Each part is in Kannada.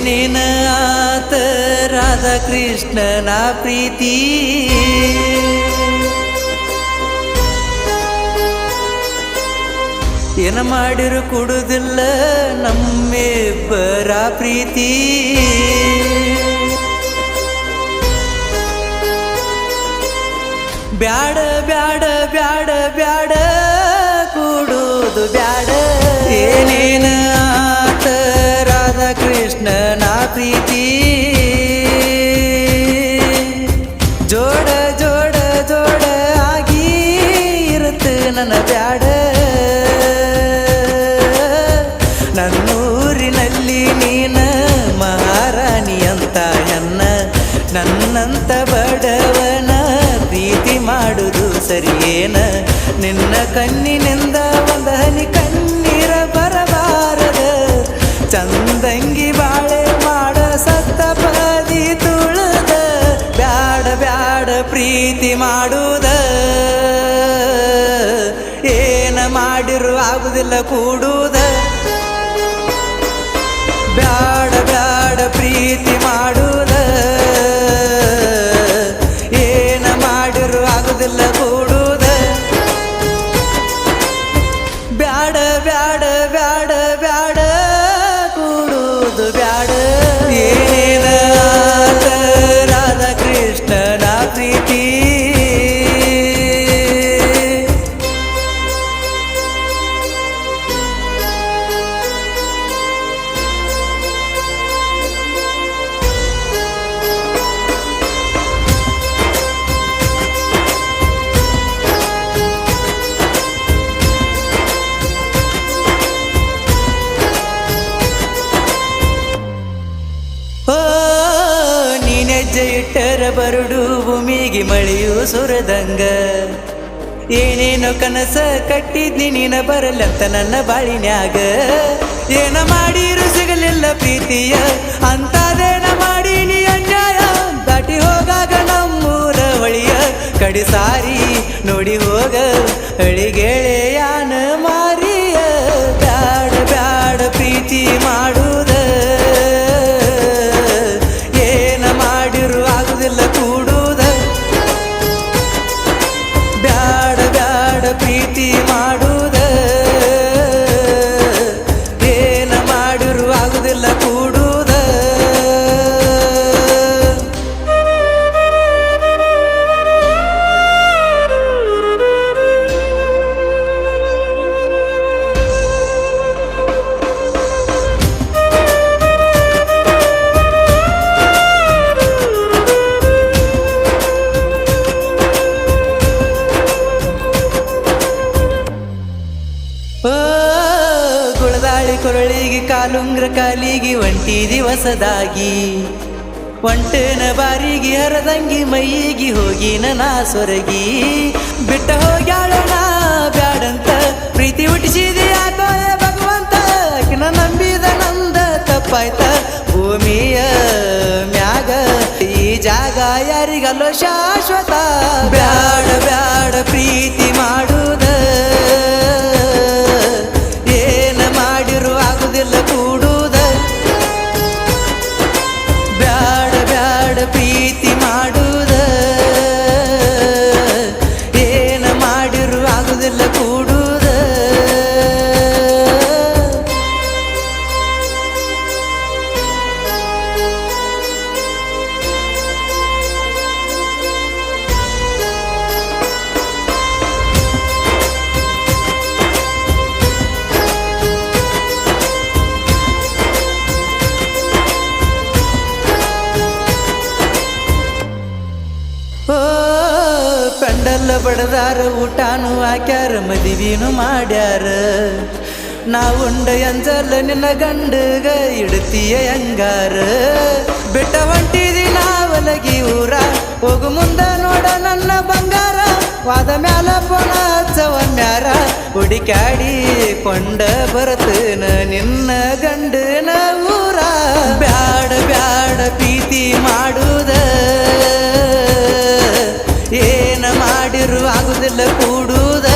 ಏನೇನ ಆತ ರಾಧಾಕೃಷ್ಣನ ಪ್ರೀತಿ ಏನ ಮಾಡಿರು ಕೊಡುದಿಲ್ಲ ನಮ್ಮಿಬ್ಬರ ಪ್ರೀತಿ ಬ್ಯಾಡ ಬ್ಯಾಡ ಬ್ಯಾಡ ಬ್ಯಾಡ ಕೂಡುದು ಬ್ಯಾಡ ಏನೇನ ಆತ ರಾಧಾಕೃಷ್ಣನ ಪ್ರೀತಿ ಜೋಡ ಜೋಡ ಜೋಡ ಆಗಿ ಇರುತ್ತ ನನ್ನ ಬ್ಯಾಡ ನನ್ನೂರಿನಲ್ಲಿ ನೀನ ಮಹಾರಾಣಿ ಅಂತ ನನ್ನಂತ ಬಡವನ ಪ್ರೀತಿ ಮಾಡುದು ಸರಿಯೇನ ನಿನ್ನ ಕಣ್ಣಿನಿಂದ ಒಂದ ಹನಿ ಕಣ್ಣೀರ ಬರಬಾರದ ಚಂದಂಗಿ ಬಾಳೆ ಮಾಡ ಸಪ್ತಪದಿ ತುಳದ ಬ್ಯಾಡ ಬ್ಯಾಡ ಪ್ರೀತಿ ಮಾಡುದ ಏನ ಮಾಡಿರು ಆಗುದಿಲ್ಲ ಕೂಡುದ ಬ್ಯಾಡ ಬ್ಯಾಡ ಪ್ರೀತಿ ಮಾಡುದ ಏನ ಮಾಡಿರು ಆಗುದಿಲ್ಲ ಕೂಡುದ ಬ್ಯಾಡ ಬ್ಯಾಡ ಬ್ಯಾಡ ಬ್ಯಾಡ ಕೂಡುದು ಬ್ಯಾಡ ಏನ ರಾಧಾಕೃಷ್ಣನ ಪ್ರೀತಿ ನೀನೆಜ್ಜೆ ಇಟ್ಟರ ಬರುಡು ಭೂಮಿಗೆ ಮಳೆಯು ಸುರದಂಗ ಏನೇನೋ ಕನಸ ಕಟ್ಟಿದ್ನಿ ನೀನ ಬರಲಂತ ನನ್ನ ಬಾಳಿನ್ಯಾಗ ಏನ ಮಾಡಿರು ಸಿಗಲಿಲ್ಲ ಪ್ರೀತಿಯ ಅಂತದೇನ ಮಾಡೀನಿ ಅನ್ಯಾಯ ದಾಟಿ ಹೋಗಾಗ ನಮ್ಮೂರ ಹೊಳಿಯ ಕಡಿ ಸಾರಿ ನೋಡಿ ಹೋಗ ಅಳಿಗೆಳೆಯಾನ ಮಾರಿಯ ಬ್ಯಾಡ ಬ್ಯಾಡ ಪ್ರೀತಿ ಮಾಡುದ ಏನ ಮಾಡಿರು ಆಗುದಿಲ್ಲ ಕೂಡುದ ಬ್ಯಾಡ ಬ್ಯಾಡ ಪ್ರೀತಿ ಮಾಡುದ ಏನ ಮಾಡಿರು ಆಗುದಿಲ್ಲ ಕೂಡುದ ಗುಳದಾಳಿ ಕೊರಳಿಗೆ ಕಾಲುಂಗ್ರ ಕಾಲಿಗೆ ಒಂಟಿ ದಿವಸದಾಗಿ ಒಂಟನ ಬಾರಿಗೆ ಹರದಂಗಿ ಮೈಯಿಗೆ ಹೋಗಿ ನಾ ಸೊರಗಿ ಬಿಟ್ಟ ಹೋಗ್ಯಾಳ ನಾ ಬ್ಯಾಡಂತ ಪ್ರೀತಿ ಹುಟ್ಟಿಸಿದೆ ಯಾಕೋಯ ಭಗವಂತ ಆಕಿನ ನಂಬಿದ ನಂದ ತಪ್ಪಾಯ್ತ ಭೂಮಿಯ ಮ್ಯಾಗ ಈ ಜಾಗ ಯಾರಿಗಲ್ಲೋ ಶಾಶ್ವತ ಬ್ಯಾಡ ಬ್ಯಾಡ ಪ್ರೀತಿ ಮಾಡುದ ಏನ ಮಾಡಿರು ಆಗುದಿಲ್ಲ ಕೂಡುದ ಬ್ಯಾಡ ಬ್ಯಾಡ ಪ್ರೀತಿ ಮಾಡುದ ಏನ ಮಾಡಿರು ಆಗುದಿಲ್ಲ ಕೂಡುದ ಪೆಂಡಲ್ಲ ಬಡದಾರ ಊಟಾನು ಹಾಕ್ಯಾರ ಮದುವೆನು ಮಾಡ್ಯಾರ ನಾವುಂಡ ಎಂಜಲ್ಲ ನಿನ್ನ ಗಂಡಗ ಇಡ್ತೀಯ ಹೆಂಗಾರ ಬೆಟ್ಟ ಹೊಂಟಿದಿ ನಾವಲಗಿ ಊರ ಹೋಗು ಮುಂದ ನೋಡ ನನ್ನ ಬಂಗಾರ ವಾದ ಮ್ಯಾಲ ಪೋಣ ಹಚ್ಚವನ್ಯಾರ ಹುಡಿಕ್ಯಾಡಿ ಕೊಂಡ ಬರತನ ನಿನ್ನ ಗಂಡನ ಊರ ಬ್ಯಾಡ ಬ್ಯಾಡ ಪ್ರೀತಿ ಮಾಡುದ ಏನ ಮಾಡಿರು ಆಗುದಿಲ್ಲ ಕೂಡುದ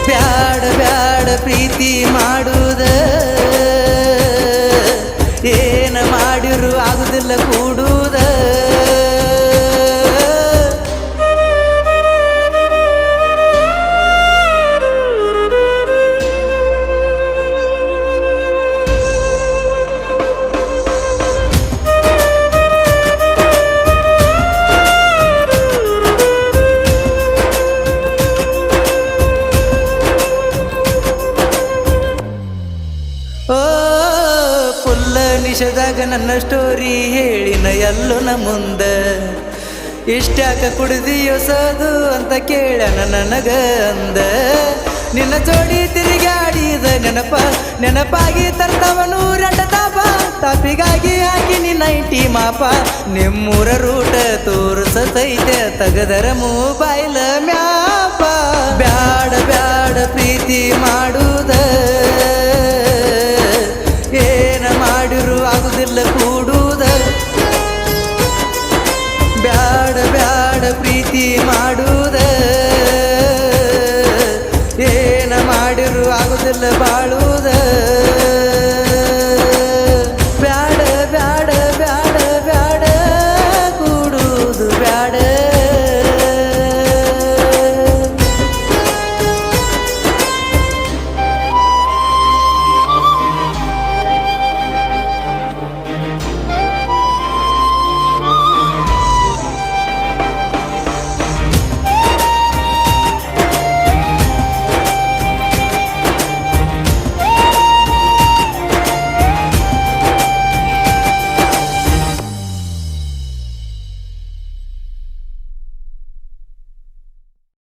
ಬ್ಯಾಡ ಬ್ಯಾಡ ಪ್ರೀತಿ ಮಾಡುದ ಆಗುದಿಲ್ಲ ಕೂಡುವುದ ಓ ಪುಲ್ಲ ನಿಷದಾಗ ನನ್ನ ಸ್ಟೋರಿ ಹೇಳಿನ ಎಲ್ಲುನ ಮುಂದ ಇಷ್ಟ್ಯಾಕ ಕುಡ್ದಿಯೋ ಸದು ಅಂತ ಕೇಳನ ನನಗ ಅಂದ ನಿನ್ನ ಜೋಡಿ ತಿರುಗಾಡಿದ ನೆನಪಾಗಿ ತರ್ತವನು ರೆಂಡ ತಾಪಿಗಾಗಿ ಹಾಕಿ ನಿನ್ನ ಇಂಟಿ ಮಾಪ ನಿಮ್ಮೂರ ರೂಟ ತೋರಿಸತೈತೆ ತಗದರ ಮೊಬೈಲ್ ಮ್ಯಾಪ ಬ್ಯಾಡ ಬ್ಯಾಡ ಪ್ರೀತಿ ಮಾಡುದ ಏನ ಮಾಡಿರು ಆಗುದಿಲ್ಲ